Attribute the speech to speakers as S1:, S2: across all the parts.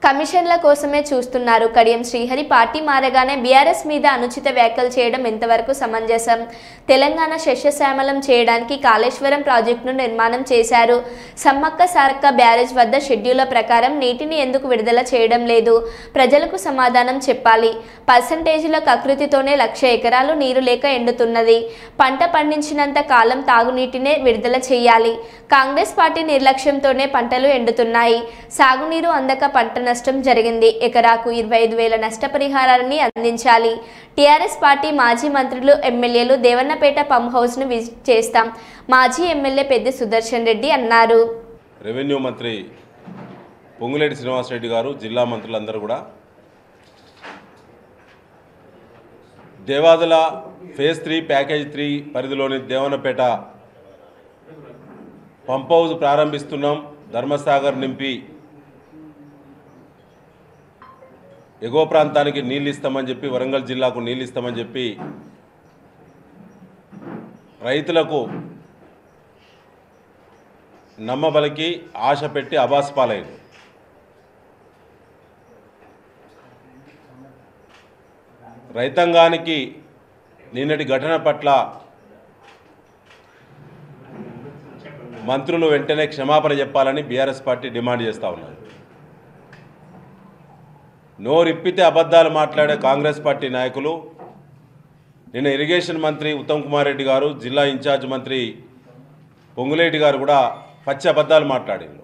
S1: కమిషన్ల కోసమే చూస్తున్నారు. కడియం శ్రీహరి పార్టీ మారగానే బీఆర్ఎస్ మీద అనుచిత వ్యాఖ్యలు చేయడం ఎంతవరకు సమంజసం? తెలంగాణ శస్యశ్యామలం చేయడానికి కాళేశ్వరం ప్రాజెక్టును నిర్మాణం చేశారు. సమ్మక్క సారక్క బ్యారేజ్ వద్ద షెడ్యూళ్ల ప్రకారం నీటిని ఎందుకు విడుదల చేయడం లేదు? ప్రజలకు సమాధానం చెప్పాలి. పర్సంటేజీల కకృతితోనే 1,00,000 ఎకరాలు నీరు లేక ఎండుతున్నది. పంట పండించినంత కాలం తాగునీటినే విడుదల చేయాలి. కాంగ్రెస్ పార్టీ నిర్లక్ష్యంతోనే పంటలు ఎండుతున్నాయి. సాగునీరు అందక పంట నష్టం జరిగింది. ఎకరాకు 25,000 నష్టపరిహారాన్ని అందించాలి. టీఆర్ఎస్ పార్టీ మాజీ మంత్రులు ఎమ్మెల్యేలు దేవన్నపేట పంప్ హౌస్ ను విజిట్ చేస్తాం. మాజీ ఎమ్మెల్యే పెద్ది సుదర్శన్ రెడ్డి అన్నారు.
S2: రెవెన్యూ మంత్రి పొంగులేటి శ్రీనివాసరెడ్డి గారు, జిల్లా మంత్రులందరూ కూడా దేవాదుల ఫేజ్ 3 ప్యాకేజ్ 3 పరిధిలోని దేవన్నపేట పంప్ హౌస్ ప్రారంభిస్తున్నాం. ధర్మసాగర్ నింపి ఎగువ ప్రాంతానికి నీళ్ళు ఇస్తామని చెప్పి, వరంగల్ జిల్లాకు నీళ్ళు ఇస్తామని చెప్పి రైతులకు నమ్మబలికి ఆశ పెట్టి అబాస్పాలైంది. రైతాంగానికి నిన్నటి ఘటన పట్ల మంత్రులు వెంటనే క్షమాపణ చెప్పాలని బీఆర్ఎస్ పార్టీ డిమాండ్ చేస్తూ ఉన్నారు. నోరిప్పితే అబద్ధాలు మాట్లాడే కాంగ్రెస్ పార్టీ నాయకులు నిన్న ఇరిగేషన్ మంత్రి ఉత్తమ్ కుమార్ రెడ్డి గారు, జిల్లా ఇన్ఛార్జ్ మంత్రి పొంగులేటి గారు కూడా పచ్చి అబద్ధాలు మాట్లాడారు.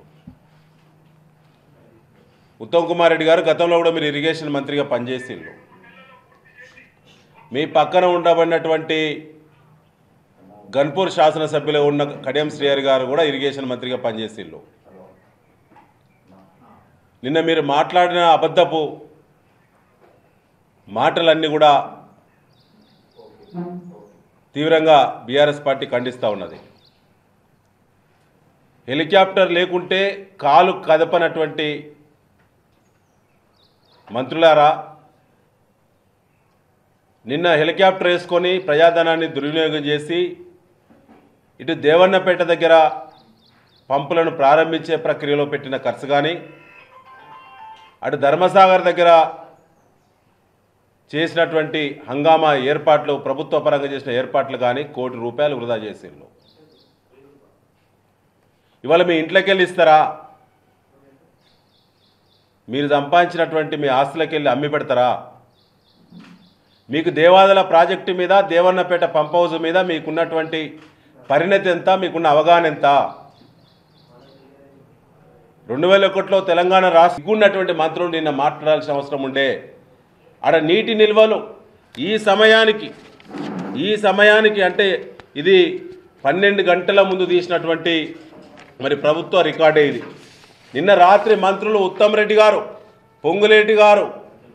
S2: ఉత్తమ్ కుమార్ రెడ్డి గారు గతంలో కూడా మీరు ఇరిగేషన్ మంత్రిగా పనిచేసిండ్రు. మీ పక్కన ఉండబడినటువంటి గన్పూర్ శాసనసభ్యులు ఉన్న కడియం శ్రీహరి గారు కూడా ఇరిగేషన్ మంత్రిగా పనిచేసిండ్రు. నిన్న మీరు మాట్లాడిన అబద్ధపు మాటలన్నీ కూడా తీవ్రంగా బీఆర్ఎస్ పార్టీ ఖండిస్తూ ఉన్నది. హెలికాప్టర్ లేకుంటే కాలు కదపనటువంటి మంత్రులారా, నిన్న హెలికాప్టర్ వేసుకొని ప్రజాధనాన్ని దుర్వినియోగం చేసి ఇటు దేవన్నపేట దగ్గర పంపులను ప్రారంభించే ప్రక్రియలో పెట్టిన ఖర్చు కానీ, అటు ధర్మసాగర్ దగ్గర చేసినటువంటి హంగామా ఏర్పాట్లు, ప్రభుత్వ పరంగా చేసిన ఏర్పాట్లు కానీ ₹1 కోటి వృధా చేసిండ్రు. ఇవాళ మీ ఇంట్లోకి వెళ్ళి ఇస్తారా? మీరు సంపాదించినటువంటి మీ ఆస్తులకి వెళ్ళి అమ్మి పెడతారా? మీకు దేవాదుల ప్రాజెక్టు మీద, దేవన్నపేట పంప్ హౌస్ మీద మీకున్నటువంటి పరిణతి ఎంత, మీకున్న అవగాహన ఎంత? 2001లో తెలంగాణ రాష్ట్రం ఉన్నటువంటి మంత్రులు నిన్న మాట్లాడాల్సిన అవసరం ఉండే. ఆడ నీటి నిల్వలు ఈ సమయానికి అంటే ఇది 12 గంటల ముందు తీసినటువంటి మరి ప్రభుత్వ రికార్డే ఇది. నిన్న రాత్రి మంత్రులు ఉత్తమ్ రెడ్డి గారు, పొంగులేటి గారు,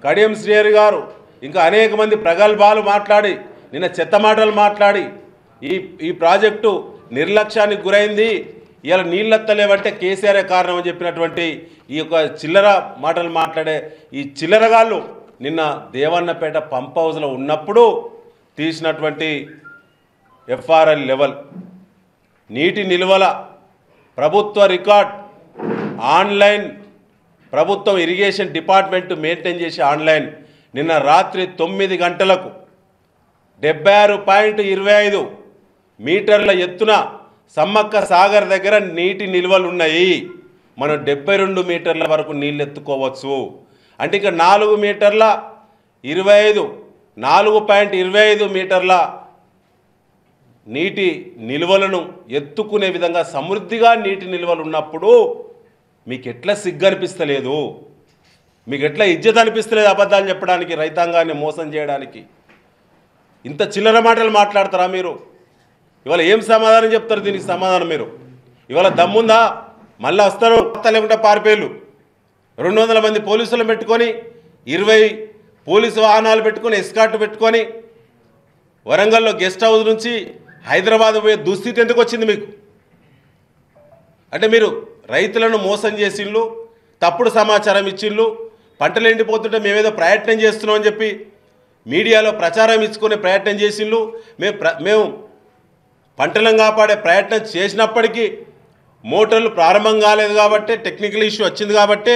S2: కడియం శ్రీహరి గారు ఇంకా అనేక మంది ప్రగల్భాలు మాట్లాడి, నిన్న చెత్త మాటలు మాట్లాడి ఈ ప్రాజెక్టు నిర్లక్ష్యానికి గురైంది, ఇలా నీళ్ళెత్తలేవంటే కేసీఆర్ కారణం అని చెప్పినటువంటి ఈ యొక్క చిల్లర మాటలు మాట్లాడే ఈ చిల్లరగాళ్ళు నిన్న దేవన్నపేట పంప్ హౌస్లో ఉన్నప్పుడు తీసినటువంటి FRL లెవెల్ నీటి నిల్వల ప్రభుత్వ రికార్డ్ ఆన్లైన్, ప్రభుత్వం ఇరిగేషన్ డిపార్ట్మెంట్ మెయింటైన్ చేసే ఆన్లైన్ నిన్న రాత్రి 9 గంటలకు 76.25 మీటర్ల ఎత్తున సమ్మక్క సాగర్ దగ్గర నీటి నిల్వలు ఉన్నాయి. మనం 72 మీటర్ల వరకు నీళ్ళు ఎత్తుకోవచ్చు. అంటే ఇక 4.25 మీటర్ల నీటి నిల్వలను ఎత్తుకునే విధంగా సమృద్ధిగా నీటి నిల్వలు ఉన్నప్పుడు మీకు ఎట్లా సిగ్గు అనిపిస్తలేదు? మీకు ఎట్లా ఇజ్జత్ అనిపిస్తలేదు అబద్ధాలు చెప్పడానికి, రైతాంగాన్ని మోసం చేయడానికి? ఇంత చిల్లర మాటలు మాట్లాడతారా మీరు? ఇవాళ ఏం సమాధానం చెప్తారు దీనికి? సమాధానం మీరు ఇవాళ దమ్ముందా? మళ్ళీ వస్తారు లేకుంటే పారిపోయేళ్ళు. 200 మంది పోలీసులను పెట్టుకొని, 20 పోలీసు వాహనాలు పెట్టుకొని, ఎస్కార్ట్ పెట్టుకొని వరంగల్లో గెస్ట్ హౌస్ నుంచి హైదరాబాద్ పోయే దుస్థితి ఎందుకు వచ్చింది మీకు? అంటే మీరు రైతులను మోసం చేసిళ్ళు, తప్పుడు సమాచారం ఇచ్చిళ్ళు, పంటలు ఎండిపోతుంటే మేమేదో ప్రయత్నం చేస్తున్నాం అని చెప్పి మీడియాలో ప్రచారం ఇచ్చుకునే ప్రయత్నం చేసిళ్ళు. మేము పంటలను కాపాడే ప్రయత్నం చేసినప్పటికీ మోటార్లు ప్రారంభం కాలేదు కాబట్టి, టెక్నికల్ ఇష్యూ వచ్చింది కాబట్టి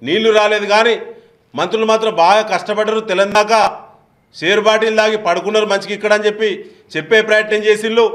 S2: నీళ్లు రాలేదు కానీ మంత్రులు మాత్రం బాగా కష్టపడ్డారు. తెలంగాణ షేర్ బాటిల్ తాగి పడుకున్నారు మంచిగా ఇక్కడ అని చెప్పే ప్రయత్నం చేసిళ్ళు.